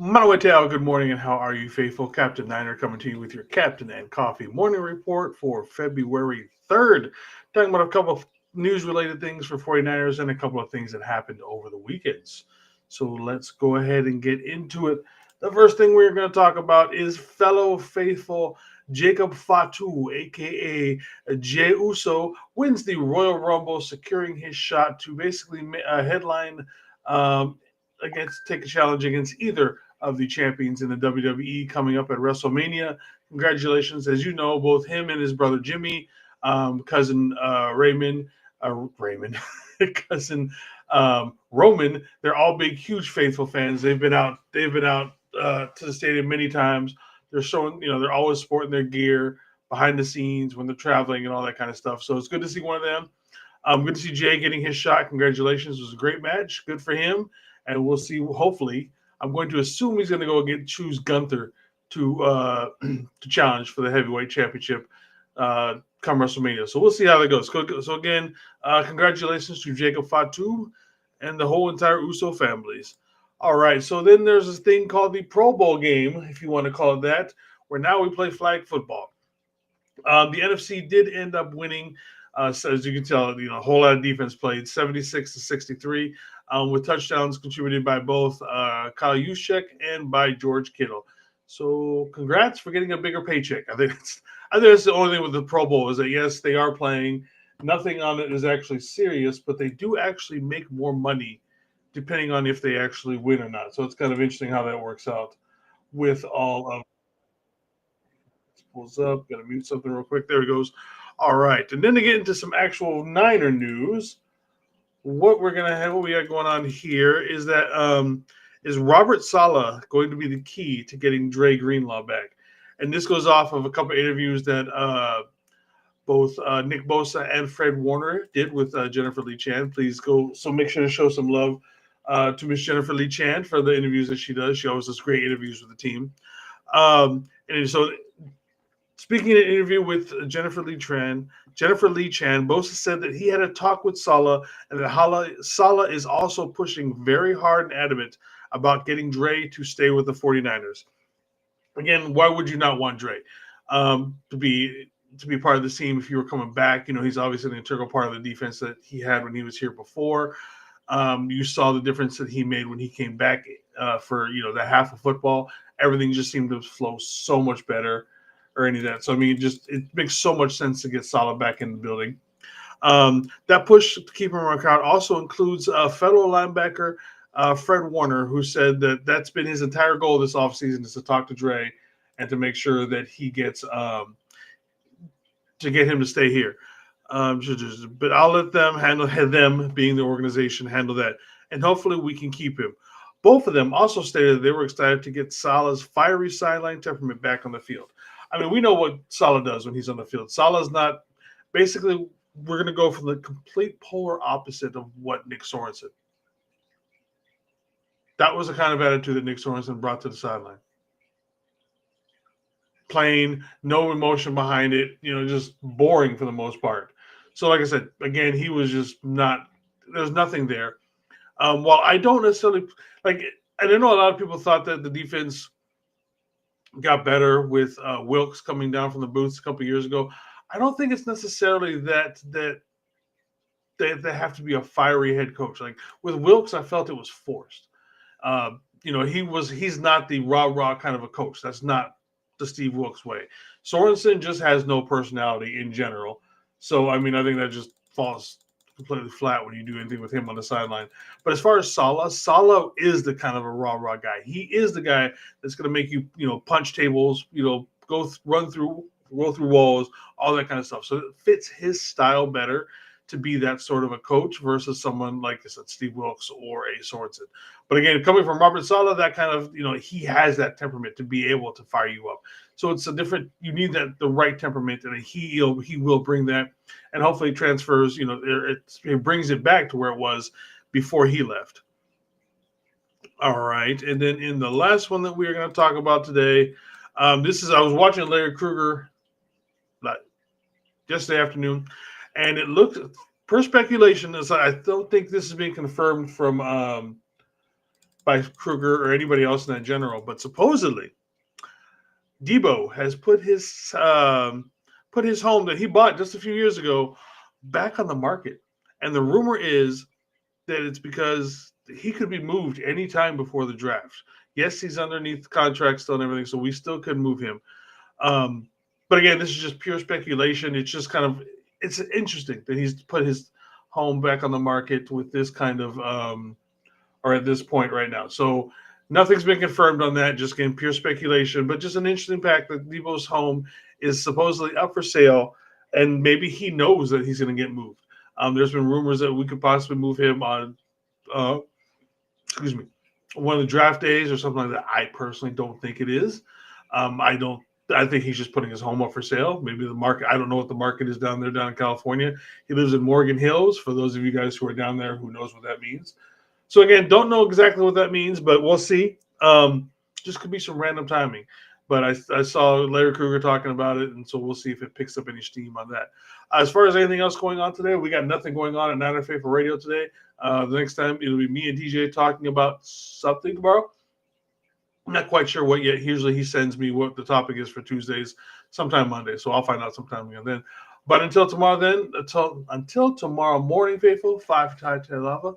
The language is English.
Manawateo, good morning, and how are you, faithful? Captain Niner coming to you with your Captain and Coffee morning report for February 3rd. Talking about a couple of news related things for 49ers and a couple of things that happened over the weekends. So let's go ahead and get into it. The first thing we're going to talk about is fellow faithful Jacob Fatu, aka Jey Uso, wins the Royal Rumble, securing his shot to basically headline against take a challenge against either of the champions in the WWE coming up at WrestleMania. Congratulations, as you know, both him and his brother Jimmy, cousin Raymond, cousin Roman. They're all big, huge, faithful fans. They've been out. They've been out to the stadium many times. They're showing, they're always sporting their gear behind the scenes when they're traveling and all that kind of stuff. So it's good to see one of them. Good to see Jay getting his shot. Congratulations. It was a great match. Good for him. And we'll see. Hopefully, I'm going to assume he's going to go choose Gunther to challenge for the heavyweight championship come WrestleMania. So we'll see how that goes. So again, congratulations to Jacob Fatu and the whole entire Uso families. All right. So then there's this thing called the Pro Bowl game, if you want to call it that, where now we play flag football. The NFC did end up winning. So as you can tell, a whole lot of defense played, 76-63, with touchdowns contributed by both Kyle Juszczyk and by George Kittle. So congrats for getting a bigger paycheck. I think that's the only thing with the Pro Bowl is that yes, they are playing. Nothing on it is actually serious, but they do actually make more money depending on if they actually win or not. So it's kind of interesting how that works out with all of pulls up. Got to mute something real quick. There it goes. All right, and then to get into some actual Niner news, what we got going on here is that is Robert Sala going to be the key to getting Dre Greenlaw back, and this goes off of a couple of interviews that both Nick Bosa and Fred Warner did with Jennifer Lee Chan. Please go. So make sure to show some love to Miss Jennifer Lee Chan for the interviews that she does. She always does great interviews with the team. And so speaking in an interview with Jennifer Lee Chan, Bosa said that he had a talk with Sala and that Sala is also pushing very hard and adamant about getting Dre to stay with the 49ers. Again, why would you not want Dre to be part of the team if you were coming back? He's obviously an integral part of the defense that he had when he was here before. You saw the difference that he made when he came back for the half of football. Everything just seemed to flow so much better, or any of that. So I mean, it makes so much sense to get Salah back in the building. That push to keep him around crowd also includes fellow linebacker Fred Warner, who said that that's been his entire goal this offseason is to talk to Dre and to make sure that he gets to get him to stay here. But I'll let them handle them being the organization handle that, and hopefully we can keep him. Both of them also stated that they were excited to get Salah's fiery sideline temperament back on the field. I mean, we know what Salah does when he's on the field. Salah's not basically. We're going to go for the complete polar opposite of what Nick Sorensen. That was the kind of attitude that Nick Sorensen brought to the sideline. Plain, no emotion behind it, just boring for the most part. So, like I said, again, he was just not. There's nothing there. While I don't necessarily like, I don't know. A lot of people thought that the defense got better with Wilkes coming down from the boots a couple of years ago. I don't think it's necessarily that they have to be a fiery head coach. Like with Wilkes, I felt it was forced. He's not the rah kind of a coach. That's not the Steve Wilkes way. Sorensen just has no personality in general. So I mean, I think that just falls completely flat when you do anything with him on the sideline. But as far as Salah is the kind of a rah guy. He is the guy that's going to make you punch tables, roll through walls, all that kind of stuff. So it fits his style better to be that sort of a coach versus someone like I said, Steve Wilkes or a Sorensen. But again, coming from Robert Saleh, that kind of he has that temperament to be able to fire you up. So it's a different. You need the right temperament, and he will bring that, and hopefully transfers. It brings it back to where it was before he left. All right, and then in the last one that we are going to talk about today, I was watching Larry Krueger yesterday afternoon, and it looked per speculation. I don't think this is being confirmed from by Kruger or anybody else in that general. But supposedly, Debo has put his home that he bought just a few years ago back on the market, and the rumor is that it's because he could be moved anytime before the draft. Yes, he's underneath contract still and everything, so we still could move him. Um, but again, this is just pure speculation. It's just kind of it's interesting that he's put his home back on the market with this kind of or at this point right now. So nothing's been confirmed on that. Just again, pure speculation, but just an interesting fact that Debo's home is supposedly up for sale, and maybe he knows that he's going to get moved. There's been rumors that we could possibly move him on, uh, excuse me, one of the draft days or something like that. I personally don't think it is. I don't. I think he's just putting his home up for sale. Maybe the market. I don't know what the market is down there, down in California. He lives in Morgan Hills. For those of you guys who are down there, who knows what that means. So again, don't know exactly what that means, but we'll see. Just could be some random timing. But I saw Larry Kruger talking about it, and so we'll see if it picks up any steam on that. As far as anything else going on today, we got nothing going on at Niner Faithful Radio today. The next time it'll be me and DJ talking about something tomorrow. I'm not quite sure what yet. Usually he sends me what the topic is for Tuesdays, sometime Monday. So I'll find out sometime then. But until tomorrow, then until tomorrow morning, faithful, 5 Thai Lava.